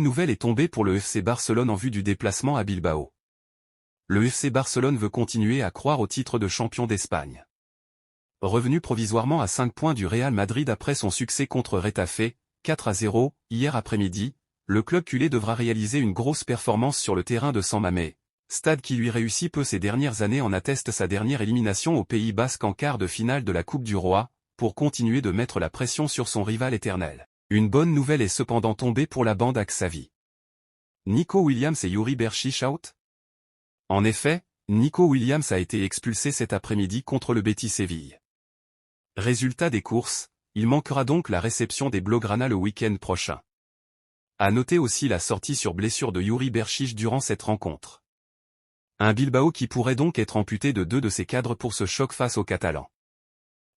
nouvelle est tombée pour le FC Barcelone en vue du déplacement à Bilbao. Le FC Barcelone veut continuer à croire au titre de champion d'Espagne. Revenu provisoirement à 5 points du Real Madrid après son succès contre Retafe, 4-0, hier après-midi, le club culé devra réaliser une grosse performance sur le terrain de San Mamés, stade qui lui réussit peu ces dernières années, en atteste sa dernière élimination au Pays Basque en quart de finale de la Coupe du Roi, pour continuer de mettre la pression sur son rival éternel. Une bonne nouvelle est cependant tombée pour la bande à Xavi. Nico Williams et Yuri Berchiche out? En effet, Nico Williams a été expulsé cet après-midi contre le Betis Séville. Résultat des courses, il manquera donc la réception des Blaugrana le week-end prochain. À noter aussi la sortie sur blessure de Yuri Berchiche durant cette rencontre. Un Bilbao qui pourrait donc être amputé de 2 de ses cadres pour ce choc face aux Catalans.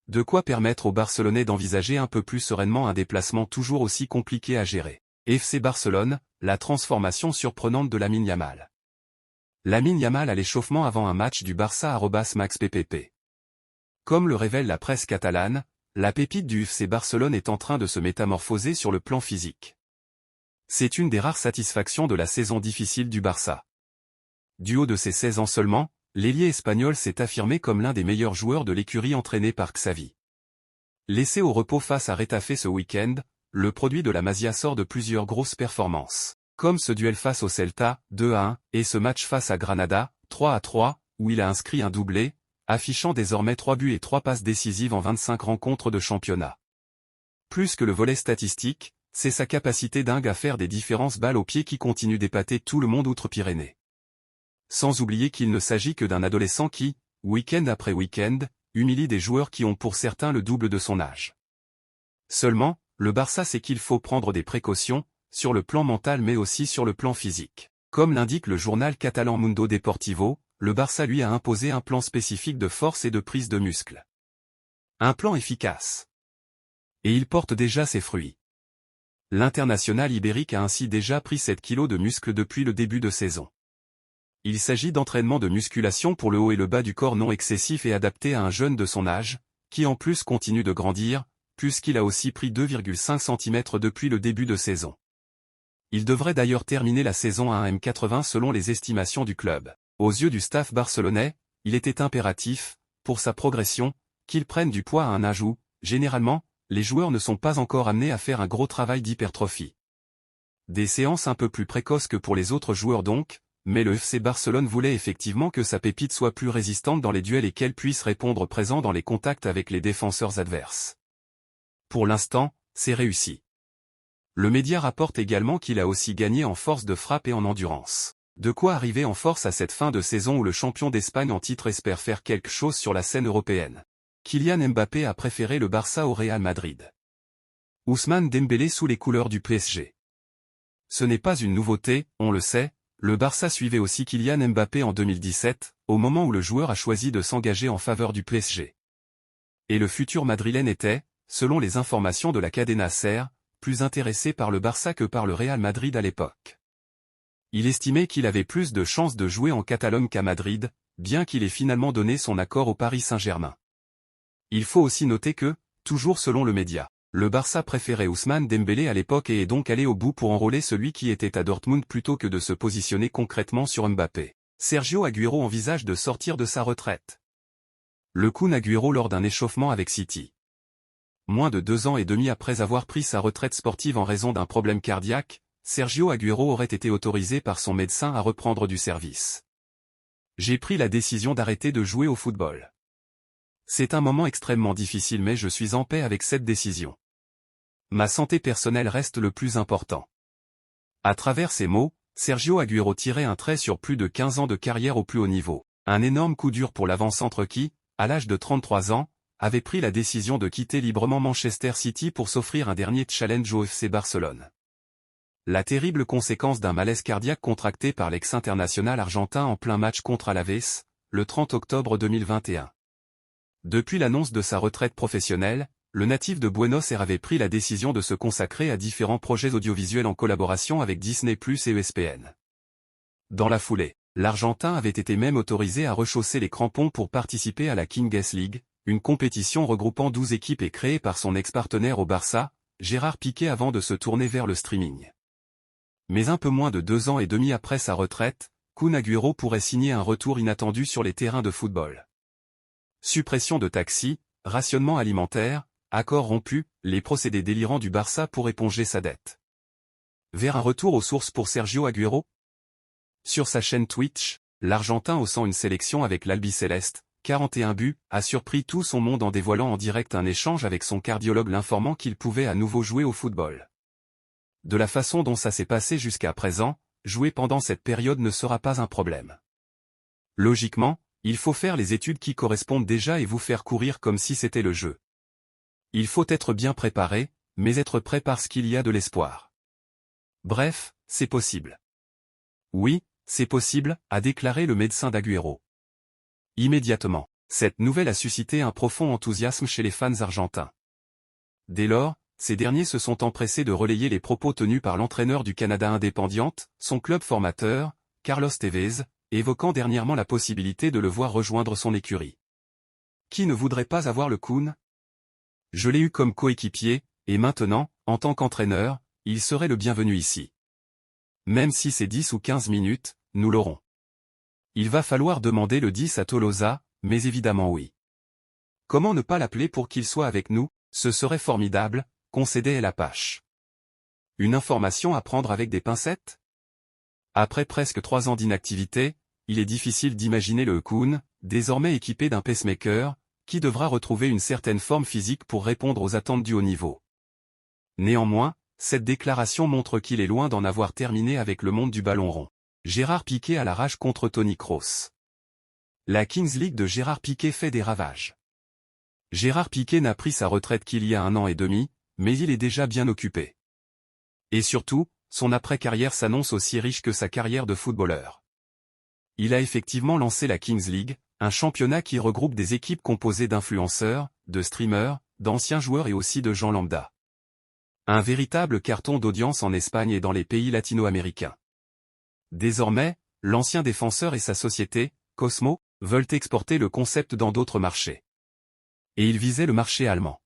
De quoi permettre aux Barcelonais d'envisager un peu plus sereinement un déplacement toujours aussi compliqué à gérer. FC Barcelone, la transformation surprenante de Lamine Yamal. Lamine Yamal à l'échauffement avant un match du Barça @MaxPPP. Comme le révèle la presse catalane, la pépite du FC Barcelone est en train de se métamorphoser sur le plan physique. C'est une des rares satisfactions de la saison difficile du Barça. Du haut de ses 16 ans seulement, l'ailier espagnol s'est affirmé comme l'un des meilleurs joueurs de l'écurie entraîné par Xavi. Laissé au repos face à Retafe ce week-end, le produit de la Masia sort de plusieurs grosses performances, comme ce duel face au Celta, 2-1, et ce match face à Granada, 3-3, où il a inscrit un doublé, affichant désormais 3 buts et 3 passes décisives en 25 rencontres de championnat. Plus que le volet statistique, c'est sa capacité dingue à faire des différences balles au pied qui continue d'épater tout le monde outre-Pyrénées. Sans oublier qu'il ne s'agit que d'un adolescent qui, week-end après week-end, humilie des joueurs qui ont pour certains le double de son âge. Seulement, le Barça sait qu'il faut prendre des précautions, sur le plan mental mais aussi sur le plan physique. Comme l'indique le journal catalan Mundo Deportivo, le Barça lui a imposé un plan spécifique de force et de prise de muscle. Un plan efficace. Et il porte déjà ses fruits. L'international ibérique a ainsi déjà pris 7 kilos de muscle depuis le début de saison. Il s'agit d'entraînement de musculation pour le haut et le bas du corps non excessif et adapté à un jeune de son âge, qui en plus continue de grandir, puisqu'il a aussi pris 2,5 cm depuis le début de saison. Il devrait d'ailleurs terminer la saison à 1,80 m selon les estimations du club. Aux yeux du staff barcelonais, il était impératif, pour sa progression, qu'il prenne du poids à un âge où, généralement, les joueurs ne sont pas encore amenés à faire un gros travail d'hypertrophie. Des séances un peu plus précoces que pour les autres joueurs donc, mais le FC Barcelone voulait effectivement que sa pépite soit plus résistante dans les duels et qu'elle puisse répondre présent dans les contacts avec les défenseurs adverses. Pour l'instant, c'est réussi. Le média rapporte également qu'il a aussi gagné en force de frappe et en endurance. De quoi arriver en force à cette fin de saison où le champion d'Espagne en titre espère faire quelque chose sur la scène européenne. Kylian Mbappé a préféré le Barça au Real Madrid. Ousmane Dembélé sous les couleurs du PSG. Ce n'est pas une nouveauté, on le sait. Le Barça suivait aussi Kylian Mbappé en 2017, au moment où le joueur a choisi de s'engager en faveur du PSG. Et le futur madrilène était, selon les informations de la Cadena SER, plus intéressé par le Barça que par le Real Madrid à l'époque. Il estimait qu'il avait plus de chances de jouer en Catalogne qu'à Madrid, bien qu'il ait finalement donné son accord au Paris Saint-Germain. Il faut aussi noter que, toujours selon le média, le Barça préférait Ousmane Dembélé à l'époque et est donc allé au bout pour enrôler celui qui était à Dortmund plutôt que de se positionner concrètement sur Mbappé. Sergio Agüero envisage de sortir de sa retraite. Le Kun Agüero lors d'un échauffement avec City. Moins de 2 ans et demi après avoir pris sa retraite sportive en raison d'un problème cardiaque, Sergio Agüero aurait été autorisé par son médecin à reprendre du service. J'ai pris la décision d'arrêter de jouer au football. C'est un moment extrêmement difficile mais je suis en paix avec cette décision. Ma santé personnelle reste le plus important. À travers ces mots, Sergio Agüero tirait un trait sur plus de 15 ans de carrière au plus haut niveau. Un énorme coup dur pour l'avant-centre qui, à l'âge de 33 ans, avait pris la décision de quitter librement Manchester City pour s'offrir un dernier challenge au FC Barcelone. La terrible conséquence d'un malaise cardiaque contracté par l'ex-international argentin en plein match contre Alaves, le 30 octobre 2021. Depuis l'annonce de sa retraite professionnelle, le natif de Buenos Aires avait pris la décision de se consacrer à différents projets audiovisuels en collaboration avec Disney+ et ESPN. Dans la foulée, l'Argentin avait été même autorisé à rechausser les crampons pour participer à la Kings League, une compétition regroupant 12 équipes et créée par son ex-partenaire au Barça, Gérard Piqué avant de se tourner vers le streaming. Mais un peu moins de 2 ans et demi après sa retraite, Kun Agüero pourrait signer un retour inattendu sur les terrains de football. Suppression de taxis, rationnement alimentaire, accords rompus, les procédés délirants du Barça pour éponger sa dette. Vers un retour aux sources pour Sergio Agüero? Sur sa chaîne Twitch, l'Argentin haussant une sélection avec l'Albiceleste, 41 buts, a surpris tout son monde en dévoilant en direct un échange avec son cardiologue l'informant qu'il pouvait à nouveau jouer au football. De la façon dont ça s'est passé jusqu'à présent, jouer pendant cette période ne sera pas un problème. Logiquement, il faut faire les études qui correspondent déjà et vous faire courir comme si c'était le jeu. Il faut être bien préparé, mais être prêt parce qu'il y a de l'espoir. Bref, c'est possible. Oui, c'est possible, a déclaré le médecin d'Agüero. Immédiatement, cette nouvelle a suscité un profond enthousiasme chez les fans argentins. Dès lors, ces derniers se sont empressés de relayer les propos tenus par l'entraîneur du Canada Independiente, son club formateur, Carlos Tevez, évoquant dernièrement la possibilité de le voir rejoindre son écurie. Qui ne voudrait pas avoir le Kun? Je l'ai eu comme coéquipier, et maintenant, en tant qu'entraîneur, il serait le bienvenu ici. Même si c'est 10 ou 15 minutes, nous l'aurons. Il va falloir demander le 10 à Tolosa, mais évidemment oui. Comment ne pas l'appeler pour qu'il soit avec nous? Ce serait formidable, concédait El Apache. Une information à prendre avec des pincettes? Après presque 3 ans d'inactivité, il est difficile d'imaginer le Kun, désormais équipé d'un pacemaker, qui devra retrouver une certaine forme physique pour répondre aux attentes du haut niveau. Néanmoins, cette déclaration montre qu'il est loin d'en avoir terminé avec le monde du ballon rond. Gérard Piqué à la rage contre Toni Kroos. La Kings League de Gérard Piqué fait des ravages. Gérard Piqué n'a pris sa retraite qu'il y a 1 an et demi, mais il est déjà bien occupé. Et surtout, son après-carrière s'annonce aussi riche que sa carrière de footballeur. Il a effectivement lancé la Kings League, un championnat qui regroupe des équipes composées d'influenceurs, de streamers, d'anciens joueurs et aussi de gens lambda. Un véritable carton d'audience en Espagne et dans les pays latino-américains. Désormais, l'ancien défenseur et sa société, Cosmo, veulent exporter le concept dans d'autres marchés. Et il visait le marché allemand.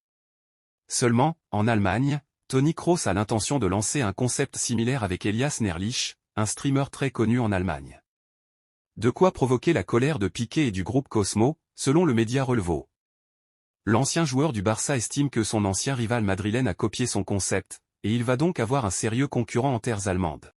Seulement, en Allemagne, Toni Kroos a l'intention de lancer un concept similaire avec Elias Nerlich, un streamer très connu en Allemagne. De quoi provoquer la colère de Piqué et du groupe Cosmo, selon le média Relevo. L'ancien joueur du Barça estime que son ancien rival madrilène a copié son concept, et il va donc avoir un sérieux concurrent en terres allemandes.